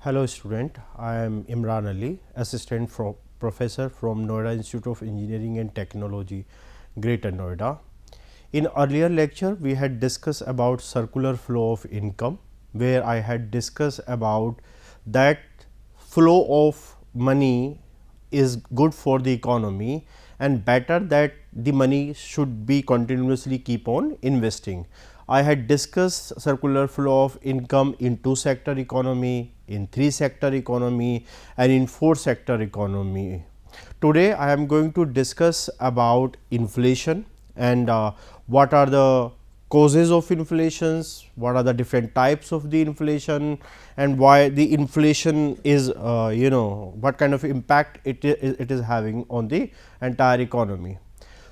Hello student, I am Imran Ali, assistant professor from Noida Institute of Engineering and Technology, Greater Noida. In earlier lecture, we had discussed about circular flow of income, where I had discussed about that flow of money is good for the economy and better that the money should be continuously keep on investing. I had discussed circular flow of income in 2-sector economy, in 3-sector economy and in 4-sector economy. Today I am going to discuss about inflation and what are the causes of inflations, what are the different types of the inflation and why the inflation is what kind of impact it is having on the entire economy.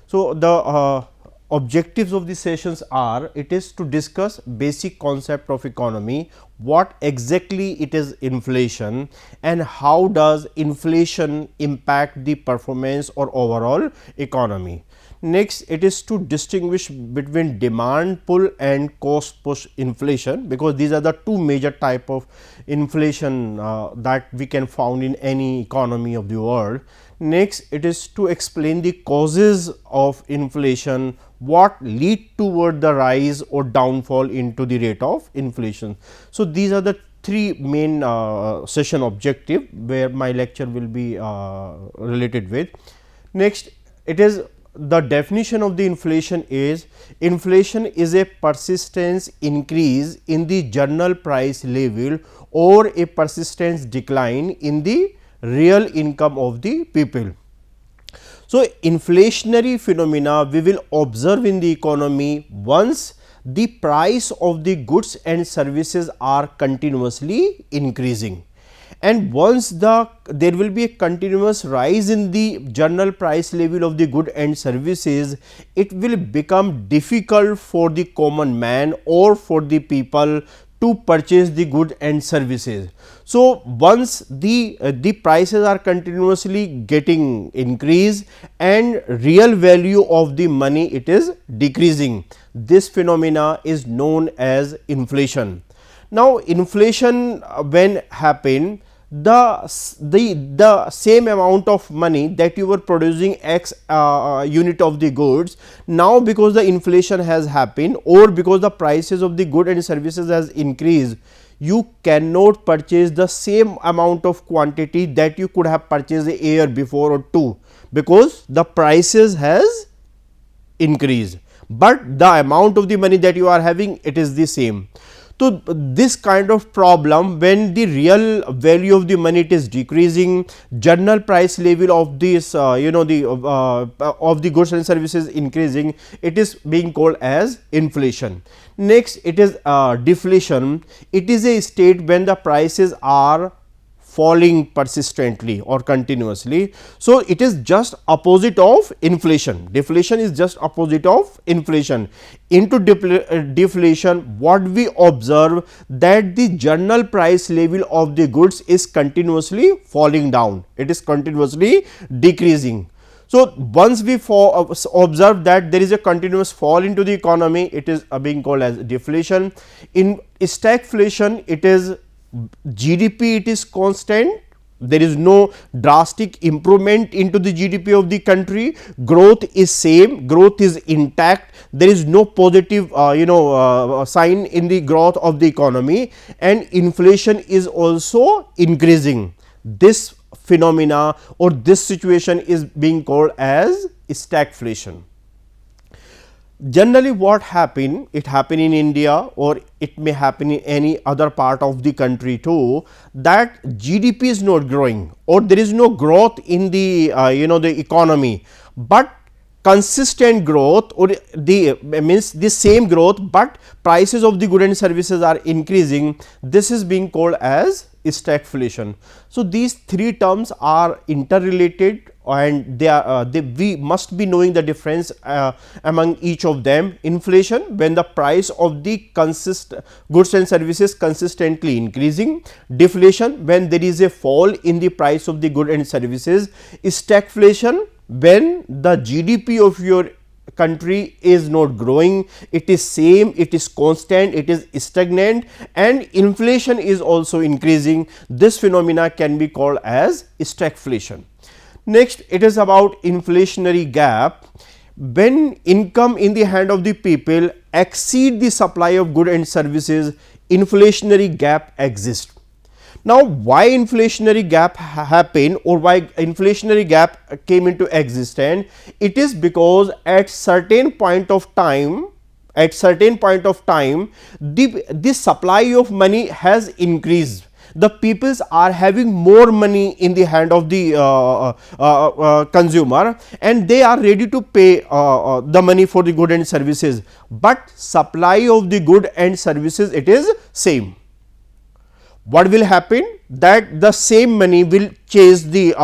So, the objectives of the sessions are, it is to discuss basic concept of economy, what exactly it is inflation and how does inflation impact the performance or overall economy. Next, it is to distinguish between demand pull and cost push inflation, because these are the two major type of inflation that we can found in any economy of the world. Next, it is to explain the causes of inflation, what lead toward the rise or downfall into the rate of inflation. So, these are the three main session objective where my lecture will be related with. Next, it is the definition of the inflation is a persistent increase in the general price level or a persistent decline in the real income of the people. So, inflationary phenomena we will observe in the economy once the price of the goods and services are continuously increasing, and once there will be a continuous rise in the general price level of the good and services, it will become difficult for the common man or for the people to purchase the good and services. So, once the prices are continuously getting increased and real value of the money it is decreasing, this phenomena is known as inflation. Now, inflation when happen, the same amount of money that you were producing x unit of the goods, now because the inflation has happened or because the prices of the good and services has increased, you cannot purchase the same amount of quantity that you could have purchased a year before or two, because the prices has increased, but the amount of the money that you are having, it is the same. So, this kind of problem, when the real value of the money it is decreasing, general price level of this of the goods and services increasing, it is being called as inflation. Next, it is deflation. It is a state when the prices are falling persistently or continuously. So, it is just opposite of inflation. Deflation is just opposite of inflation. Into deflation, what we observe, that the general price level of the goods is continuously falling down, it is continuously decreasing. So, once we observe that there is a continuous fall into the economy, it is being called as deflation. In stagflation, it is GDP, it is constant, there is no drastic improvement into the GDP of the country, growth is same, growth is intact, there is no positive sign in the growth of the economy, and inflation is also increasing. This phenomena or this situation is being called as stagflation. Generally what happen, it happen in India or it may happen in any other part of the country too, that GDP is not growing or there is no growth in the the economy, but consistent growth or the means the same growth, but prices of the goods and services are increasing, this is being called as stagflation. So, these three terms are interrelated and they are we must be knowing the difference among each of them. Inflation, when the price of the goods and services consistently increasing. Deflation, when there is a fall in the price of the goods and services. Stagflation, when the GDP of your country is not growing, it is same, it is constant, it is stagnant, and inflation is also increasing. This phenomena can be called as stagflation. Next, it is about inflationary gap. When income in the hand of the people exceed the supply of goods and services, inflationary gap exists. Now, why inflationary gap happened, or why inflationary gap came into existence? It is because at certain point of time, the supply of money has increased. The peoples are having more money in the hand of the consumer, and they are ready to pay the money for the good and services, but supply of the good and services, it is same. What will happen? That the same money will chase the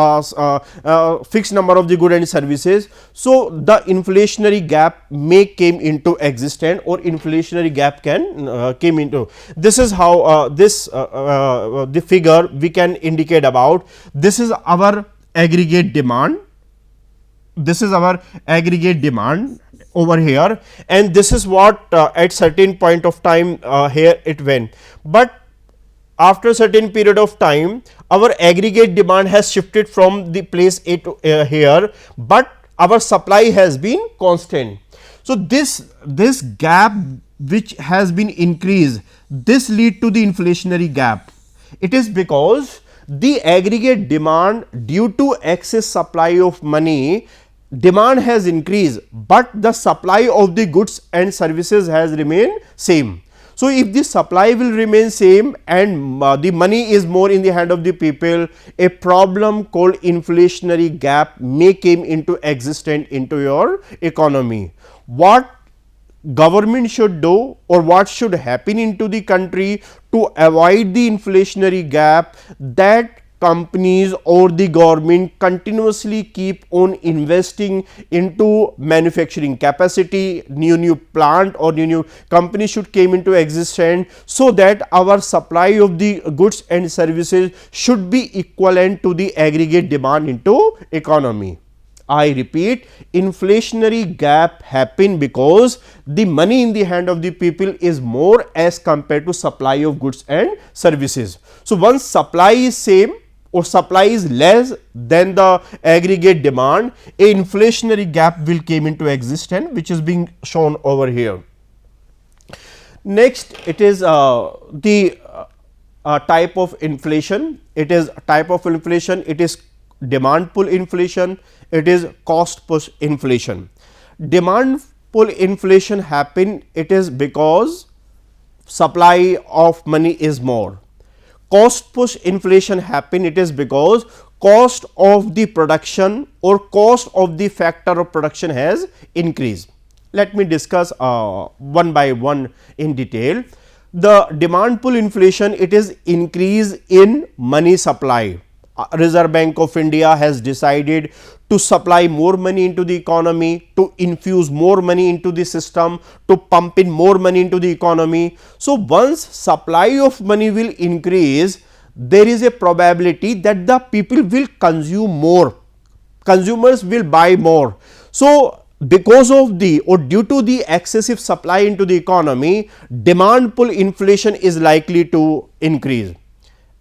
fixed number of the good and services. So, the inflationary gap may came into existence, or inflationary gap can came into. This is how the figure we can indicate about. This is our aggregate demand. This is our aggregate demand over here, and this is what at certain point of time here it went. But after a certain period of time, our aggregate demand has shifted from the place A to here, but our supply has been constant. So, this gap which has been increased, this lead to the inflationary gap. It is because the aggregate demand, due to excess supply of money, demand has increased, but the supply of the goods and services has remained same. So, if the supply will remain same and the money is more in the hand of the people, a problem called inflationary gap may came into existence into your economy. What government should do, or what should happen into the country to avoid the inflationary gap? That companies or the government continuously keep on investing into manufacturing capacity, new plant or new company should came into existence, so that our supply of the goods and services should be equivalent to the aggregate demand into economy. I repeat, inflationary gap happen because the money in the hand of the people is more as compared to supply of goods and services. So, once supply is same or supply is less than the aggregate demand, a inflationary gap will came into existence, which is being shown over here. Next, it is the type of inflation. It is demand pull inflation, it is cost push inflation. Demand pull inflation happen, it is because supply of money is more. Cost push inflation happen, it is because cost of the production or cost of the factor of production has increased. Let me discuss one by one in detail. The demand pull inflation, it is increase in money supply. Reserve Bank of India has decided to supply more money into the economy, to infuse more money into the system, to pump in more money into the economy. So, once supply of money will increase, there is a probability that the people will consume more, consumers will buy more. So, because of the or due to the excessive supply into the economy, demand pull inflation is likely to increase.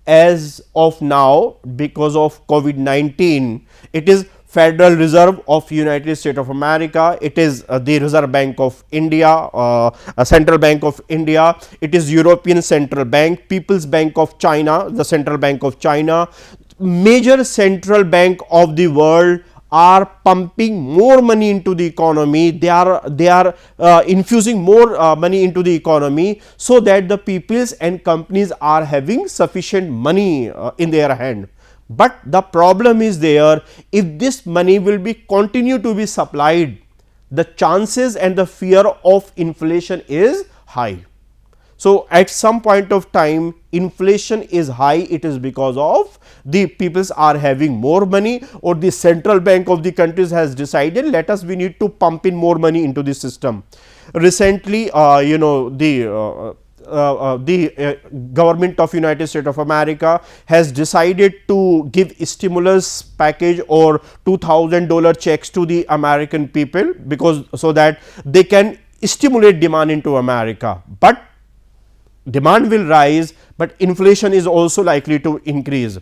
As of now, because of COVID-19, it is Federal Reserve of United States of America, it is the Reserve Bank of India, Central Bank of India, it is European Central Bank, People's Bank of China, the Central Bank of China, major central bank of the world are pumping more money into the economy, they are infusing more money into the economy, so that the peoples and companies are having sufficient money in their hand. But the problem is there, if this money will be continue to be supplied, the chances and the fear of inflation is high. So, at some point of time inflation is high, it is because of the peoples are having more money, or the central bank of the countries has decided we need to pump in more money into the system. Recently, government of United States of America has decided to give stimulus package or $2,000 checks to the American people, because so that they can stimulate demand into America, but demand will rise, but inflation is also likely to increase.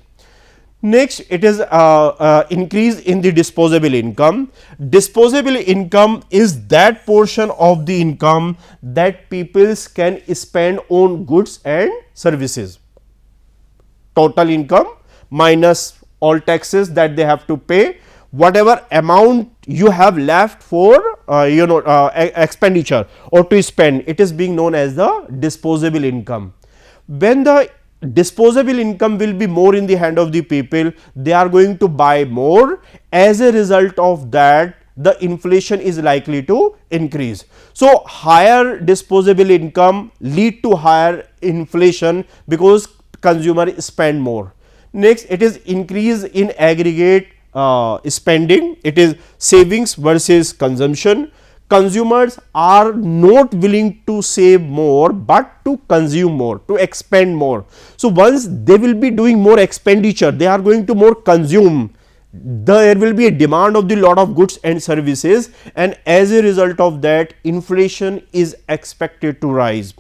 Next, it is increase in the disposable income. Disposable income is that portion of the income that people can spend on goods and services. Total income minus all taxes that they have to pay, whatever amount you have left for expenditure or to spend, it is being known as the disposable income. When the disposable income will be more in the hand of the people, they are going to buy more. As a result of that, the inflation is likely to increase. So, higher disposable income lead to higher inflation because consumer spend more. Next, it is increase in aggregate spending, it is savings versus consumption. Consumers are not willing to save more, but to consume more, to expend more. So, once they will be doing more expenditure, they are going to more consume, there will be a demand of the lot of goods and services, and as a result of that, inflation is expected to rise.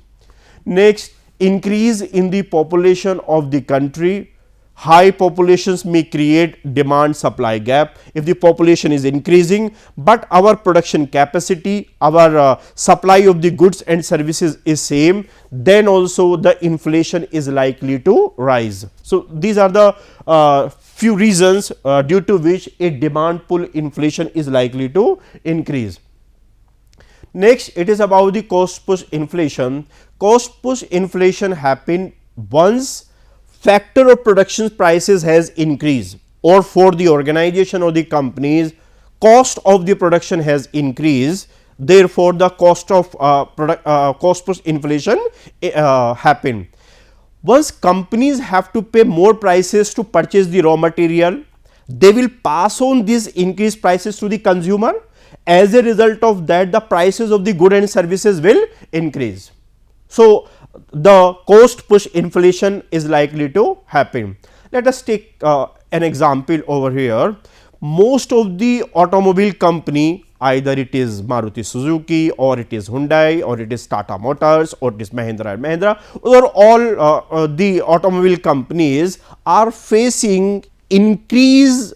Next, increase in the population of the country. High populations may create demand supply gap. If the population is increasing, but our production capacity, our supply of the goods and services is same, then also the inflation is likely to rise. So, these are the few reasons due to which a demand pull inflation is likely to increase. Next, it is about the cost push inflation. Cost push inflation happen once factor of production prices has increased, or for the organization or the companies, cost of the production has increased, therefore, the cost of cost push inflation happen. Once companies have to pay more prices to purchase the raw material, they will pass on these increased prices to the consumer. As a result of that, the prices of the goods and services will increase. So, the cost push inflation is likely to happen. Let us take an example over here. Most of the automobile company, either it is Maruti Suzuki, or it is Hyundai, or it is Tata Motors, or it is Mahindra and Mahindra, or all the automobile companies are facing increased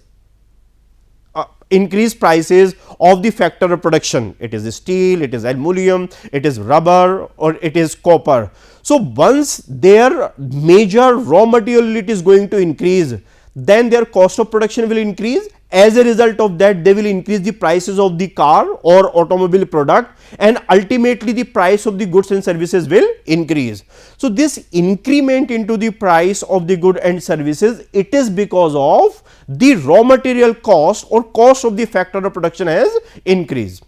prices of the factor of production. It is steel, it is aluminum, it is rubber, or it is copper. So, once their major raw material is going to increase, then their cost of production will increase. As a result of that, they will increase the prices of the car or automobile product, and ultimately the price of the goods and services will increase. So, this increment into the price of the goods and services, it is because of the raw material cost or cost of the factor of production has increased.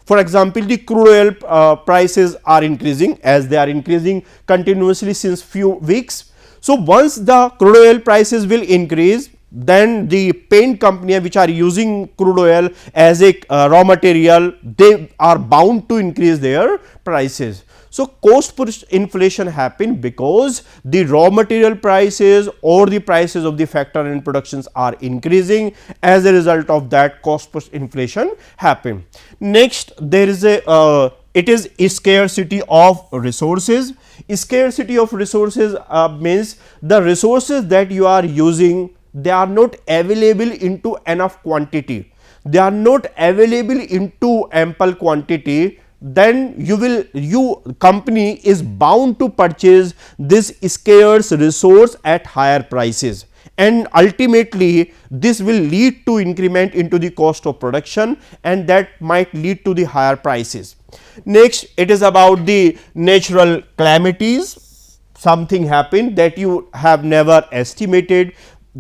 For example, the crude oil prices are increasing, as they are increasing continuously since few weeks. So, once the crude oil prices will increase, then the paint company which are using crude oil as a raw material, they are bound to increase their prices. So, cost push inflation happen because the raw material prices or the prices of the factor in productions are increasing. As a result of that, cost push inflation happen. Next, there is a it is scarcity of resources. Scarcity of resources means the resources that you are using, they are not available into enough quantity, they are not available into ample quantity, then you company is bound to purchase this scarce resource at higher prices, and ultimately this will lead to increment into the cost of production, and that might lead to the higher prices. Next, it is about the natural calamities. Something happened that you have never estimated,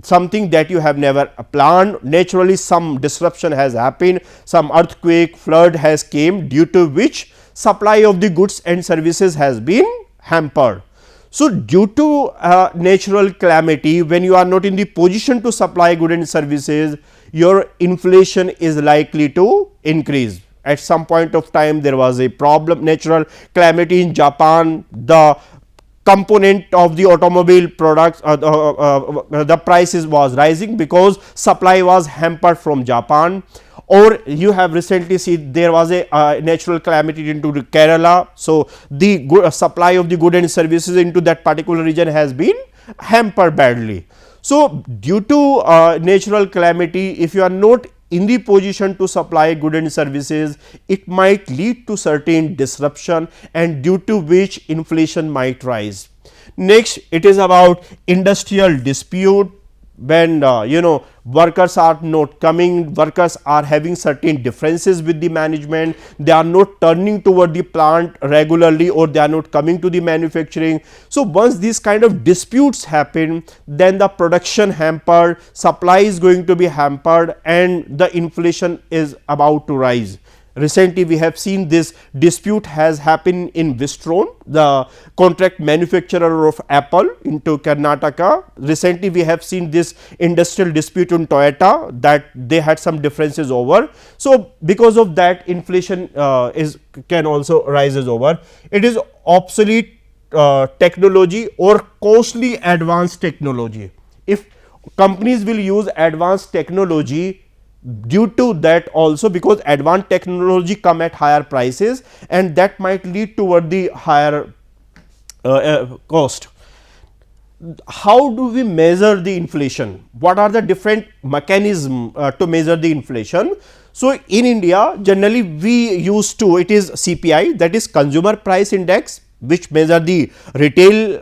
something that you have never planned. Naturally, some disruption has happened, some earthquake, flood has came, due to which supply of the goods and services has been hampered. So, due to natural calamity, when you are not in the position to supply goods and services, your inflation is likely to increase. at some point of time there was a problem, natural calamity in Japan, the component of the automobile products, the prices was rising because supply was hampered from Japan. Or you have recently seen there was a natural calamity into the Kerala. So, the supply of the goods and services into that particular region has been hampered badly. So, due to natural calamity, if you are not in the position to supply goods and services, it might lead to certain disruption, and due to which inflation might rise. Next, it is about industrial dispute. When workers are not coming, workers are having certain differences with the management, they are not turning toward the plant regularly, or they are not coming to the manufacturing. So, once these kind of disputes happen, then the production hampered, supply is going to be hampered, and the inflation is about to rise. Recently, we have seen this dispute has happened in Wistron, the contract manufacturer of Apple into Karnataka. Recently, we have seen this industrial dispute in Toyota, that they had some differences over. So, because of that, inflation can also rises over. It is obsolete technology or costly advanced technology. If companies will use advanced technology, due to that also, because advanced technology come at higher prices, and that might lead toward the higher cost. How do we measure the inflation? What are the different mechanism to measure the inflation? So, in India generally we used to, it is CPI, that is Consumer Price Index, which measure the retail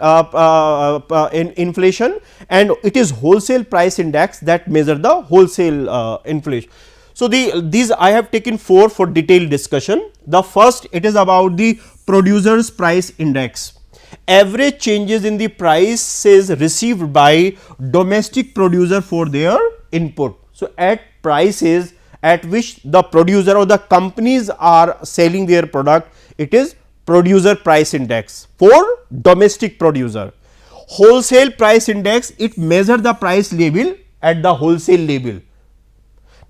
inflation, and it is wholesale price index that measure the wholesale inflation. So, these I have taken 4 for detailed discussion. The first, it is about the producers price index, average changes in the prices received by domestic producer for their input. So, at prices at which the producer or the companies are selling their product, it is producer price index for domestic producer. Wholesale price index, it measure the price level at the wholesale level.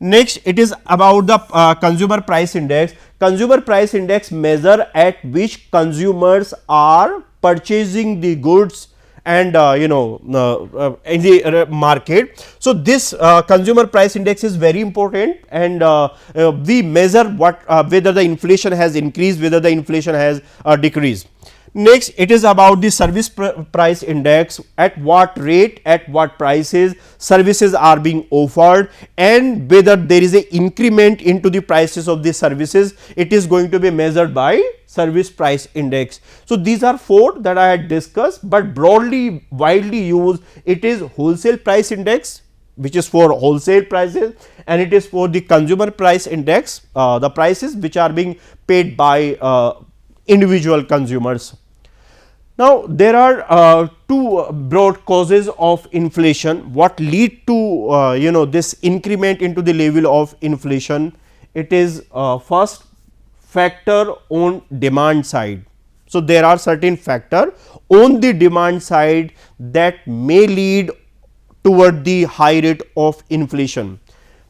Next, it is about the consumer price index. Consumer price index measure at which consumers are purchasing the goods and in the market. So, this consumer price index is very important, and we measure what whether the inflation has increased, whether the inflation has decreased. Next, it is about the service price index, at what rate, at what prices services are being offered, and whether there is a increment into the prices of the services. It is going to be measured by service price index. So, these are 4 that I had discussed, but broadly widely used, it is wholesale price index, which is for wholesale prices, and it is for the consumer price index, the prices which are being paid by individual consumers. Now, there are 2 broad causes of inflation. What lead to this increment into the level of inflation? It is first, factor on demand side. So, there are certain factor on the demand side that may lead toward the high rate of inflation.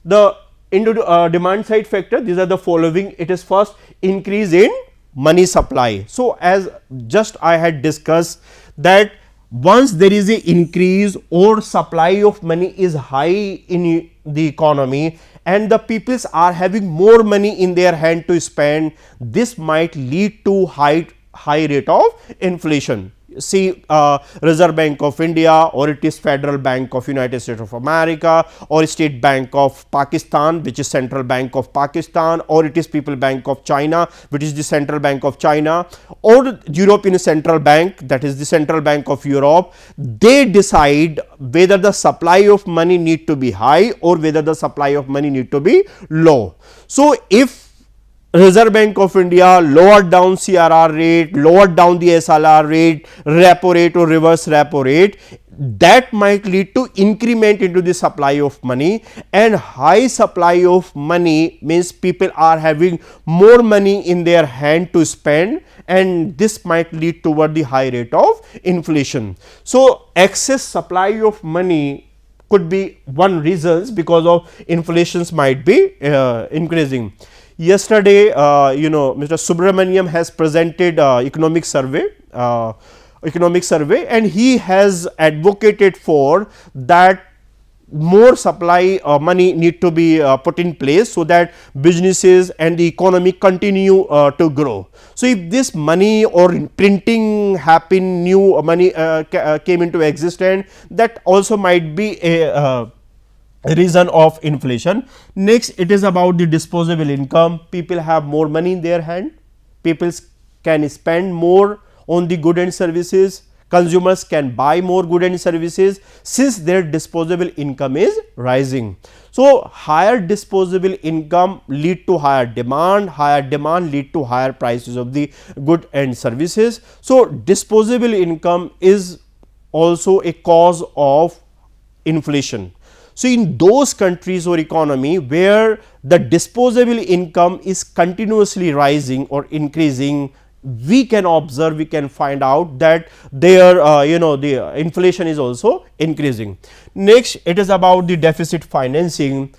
The demand side factor, these are the following. It is first, increase in money supply. So, as just I had discussed that once there is a increase or supply of money is high in the economy, and the peoples are having more money in their hand to spend, this might lead to high rate of inflation. See Reserve Bank of India, or it is Federal Bank of United States of America, or State Bank of Pakistan, which is Central Bank of Pakistan, or it is People Bank of China, which is the Central Bank of China, or European Central Bank, that is the Central Bank of Europe. They decide whether the supply of money need to be high or whether the supply of money need to be low. So, if Reserve Bank of India lowered down CRR rate, lowered down the SLR rate, repo rate or reverse repo rate, that might lead to increment into the supply of money, and high supply of money means people are having more money in their hand to spend, and this might lead toward the high rate of inflation. So, excess supply of money could be one reasons because of inflations might be increasing. Yesterday, Mr. Subramaniam has presented economic survey, and he has advocated for that more supply money need to be put in place, so that businesses and the economy continue to grow. So, if this money or printing happen, new money came into existence, that also might be a reason of inflation. Next, it is about the disposable income. People have more money in their hand, people can spend more on the good and services, consumers can buy more good and services since their disposable income is rising. So, higher disposable income lead to higher demand lead to higher prices of the good and services. So, disposable income is also a cause of inflation. So, in those countries or economy where the disposable income is continuously rising or increasing, we can observe, we can find out that their the inflation is also increasing. Next, it is about the deficit financing,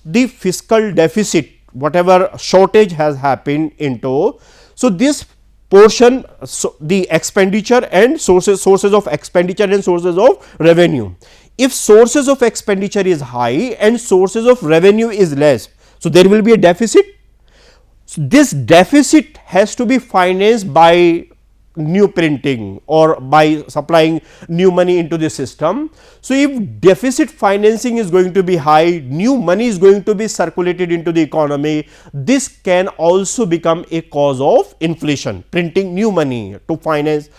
the fiscal deficit, whatever shortage has happened into. So, this portion, the expenditure and sources of expenditure and sources of revenue. If sources of expenditure is high and sources of revenue is less, so there will be a deficit. So, this deficit has to be financed by new printing or by supplying new money into the system. So, if deficit financing is going to be high, new money is going to be circulated into the economy, this can also become a cause of inflation, printing new money to finance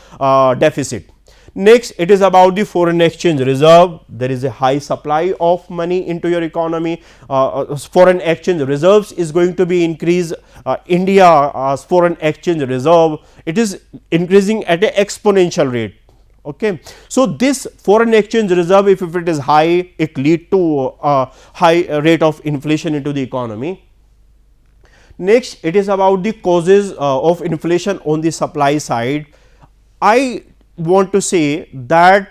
deficit. Next, it is about the foreign exchange reserve. There is a high supply of money into your economy. Foreign exchange reserves is going to be increased. India's foreign exchange reserve, it is increasing at an exponential rate. Okay. So, this foreign exchange reserve, if it is high, it lead to a high rate of inflation into the economy. Next, it is about the causes of inflation on the supply side. I want to say that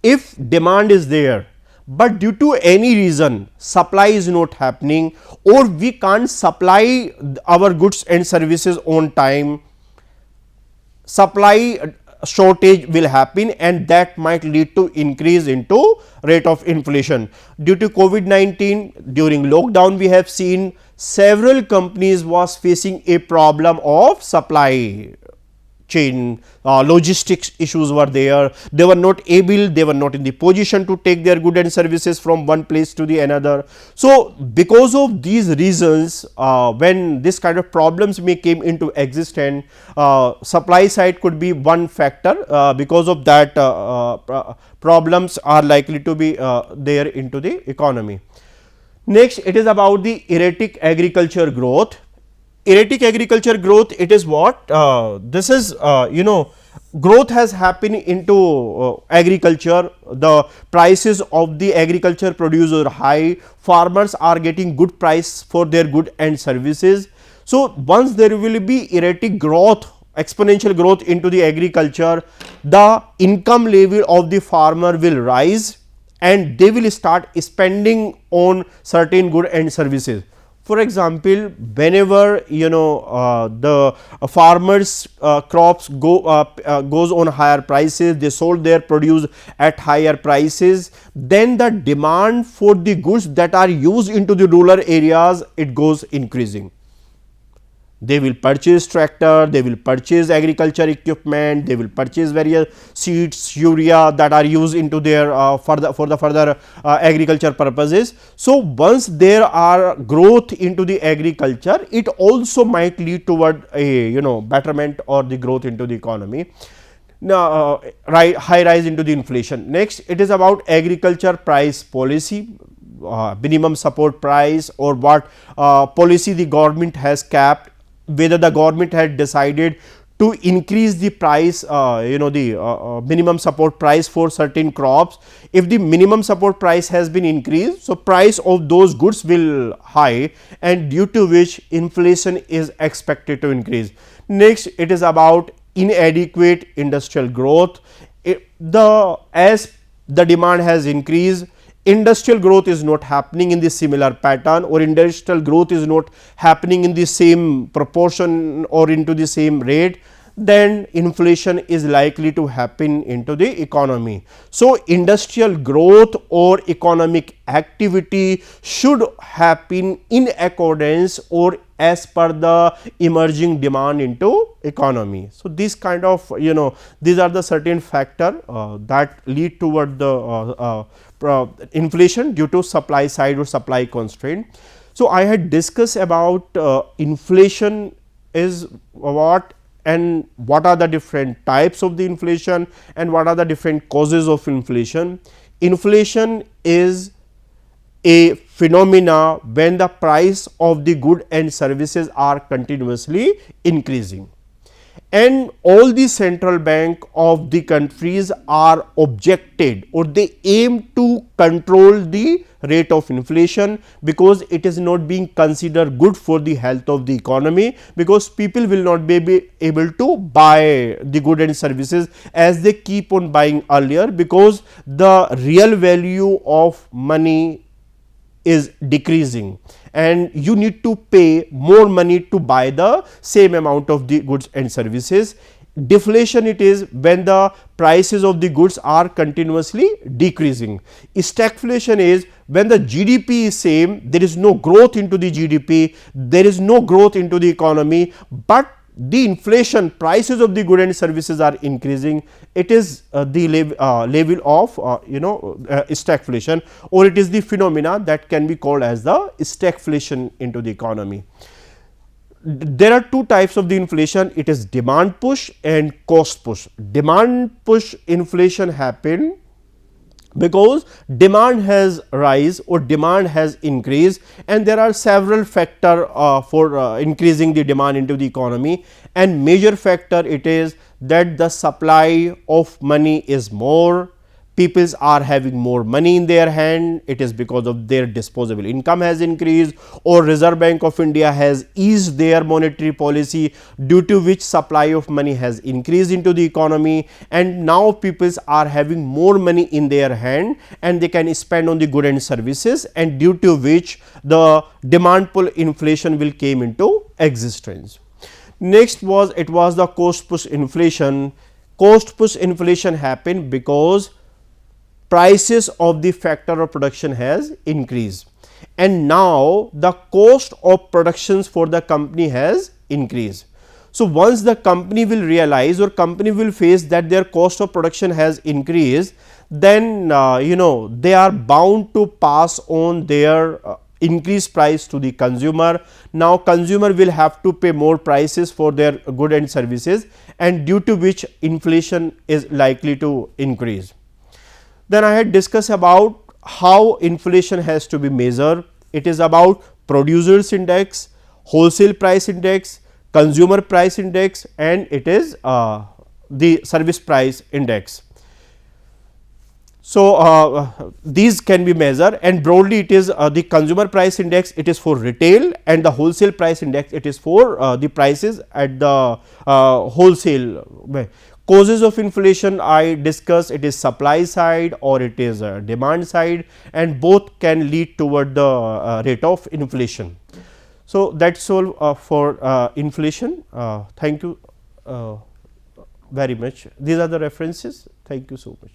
if demand is there, but due to any reason supply is not happening, or we can't supply our goods and services on time, supply shortage will happen, and that might lead to increase into rate of inflation. Due to COVID-19, during lockdown, we have seen several companies was facing a problem of supply chain, logistics issues were there. They were not able, they were not in the position to take their goods and services from one place to the another. So, because of these reasons, when this kind of problems may came into existence, supply side could be one factor. Because of that, problems are likely to be there into the economy. Next, it is about the erratic agriculture growth. Erratic agriculture growth, it is what? This is growth has happened into agriculture, the prices of the agriculture produce are high, farmers are getting good price for their good and services. So, once there will be erratic growth, exponential growth into the agriculture, the income level of the farmer will rise and they will start spending on certain good and services. For example, whenever the farmers crops goes on higher prices, they sold their produce at higher prices, then the demand for the goods that are used into the rural areas, it goes increasing. They will purchase tractor, they will purchase agriculture equipment, they will purchase various seeds, urea that are used into their for the further agriculture purposes. So, once there are growth into the agriculture, it also might lead toward a betterment or the growth into the economy. Now, high rise into the inflation. Next, it is about agriculture price policy. Minimum support price, or what policy the government has capped, whether the government had decided to increase the price, minimum support price for certain crops. If the minimum support price has been increased, so price of those goods will high, and due to which inflation is expected to increase. Next, it is about inadequate industrial growth. As the demand has increased, industrial growth is not happening in the similar pattern, or industrial growth is not happening in the same proportion or into the same rate, then inflation is likely to happen into the economy. So, industrial growth or economic activity should happen in accordance or as per the emerging demand into economy. So, this kind of these are the certain factor that lead toward the inflation due to supply side or supply constraint. So, I had discussed about inflation is what, and what are the different types of the inflation, and what are the different causes of inflation. Inflation is a phenomena when the price of the good and services are continuously increasing, and all the central bank of the countries are objected, or they aim to control the rate of inflation, because it is not being considered good for the health of the economy, because people will not be able to buy the good and services as they keep on buying earlier, because the real value of money is decreasing and you need to pay more money to buy the same amount of the goods and services. Deflation it is when the prices of the goods are continuously decreasing. Stagflation is when the GDP is same, there is no growth into the GDP, there is no growth into the economy, but the inflation, prices of the goods and services are increasing. It is the level of stagflation, or it is the phenomena that can be called as the stagflation into the economy. There are two types of the inflation, it is demand push and cost push. Demand push inflation happen because demand has rise or demand has increased, and there are several factor for increasing the demand into the economy, and major factor it is that the supply of money is more, peoples are having more money in their hand, it is because of their disposable income has increased, or Reserve Bank of India has eased their monetary policy, due to which supply of money has increased into the economy, and now peoples are having more money in their hand and they can spend on the goods and services, and due to which the demand pull inflation will came into existence. Next was the cost push inflation. Cost push inflation happened because prices of the factor of production has increased, and now the cost of productions for the company has increased. So, once the company will realize or company will face that their cost of production has increased, then they are bound to pass on their increased price to the consumer. Now, consumer will have to pay more prices for their goods and services, and due to which inflation is likely to increase. Then I had discussed about how inflation has to be measured. It is about producers index, wholesale price index, consumer price index, and it is the service price index. So, these can be measured, and broadly it is the consumer price index, it is for retail, and the wholesale price index, it is for the prices at the wholesale. Causes of inflation I discussed, it is supply side or it is demand side, and both can lead toward the rate of inflation. So, that is all for inflation. Thank you very much. These are the references. Thank you so much.